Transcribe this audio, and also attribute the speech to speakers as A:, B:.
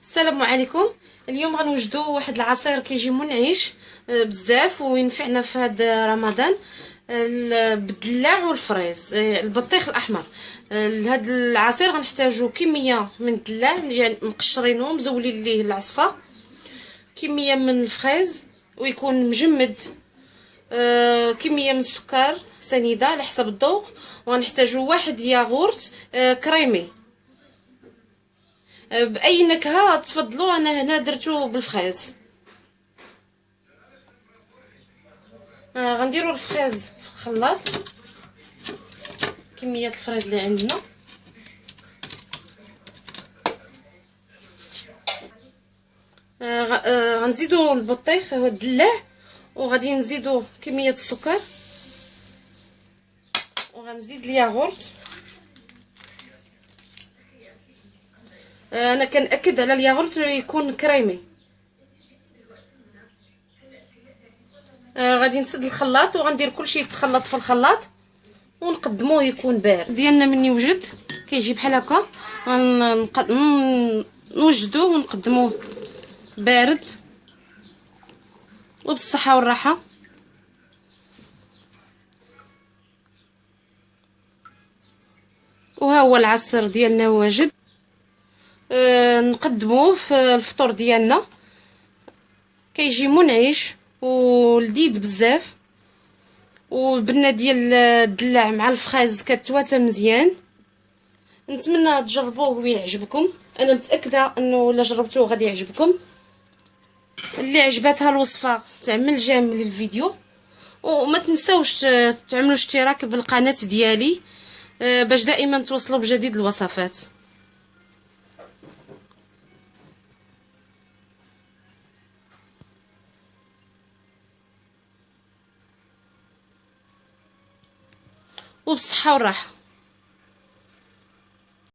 A: السلام عليكم. اليوم غنوجدوا واحد العصير كيجي منعش بزاف وينفعنا في هذا رمضان، بالدلاع والفريز، البطيخ الاحمر. لهذا العصير غنحتاجوا كميه من الدلاع يعني مقشرينه مزولين ليه العصفه، كميه من الفريز ويكون مجمد، كميه من السكر سنيده على حسب الذوق، وغنحتاجوا واحد ياغورت كريمي باي نكهه تفضلوا. انا هنا درتو بالفريز. غنديروا الفريز في الخلاط، كميه الفريز اللي عندنا. غنزيدوا البطيخ والدلاع، وغادي نزيدوا كميه السكر، وغنزيد الياغورت. انا كنأكد على الياغورت يكون كريمي. غادي نسد الخلاط وغندير كلشي يتخلط في الخلاط ونقدموه يكون بارد. ديالنا من يوجد كيجي بحال هكا، نوجدوه ونقدموه بارد وبالصحه والراحه. وها هو العصير ديالنا واجد. نقدموه في الفطور ديالنا، كيجي منعش ولذيذ بزاف، والبنه ديال الدلاع مع الفريز كتواتى مزيان. نتمنى تجربوه ويعجبكم، انا متاكده انه الا جربتوه غادي يعجبكم. اللي عجباتها الوصفه تعمل جيم للفيديو، وما تنساوش تعملوا اشتراك بالقناه ديالي باش دائما توصلوا بجديد الوصفات. وبالصحه والراحه.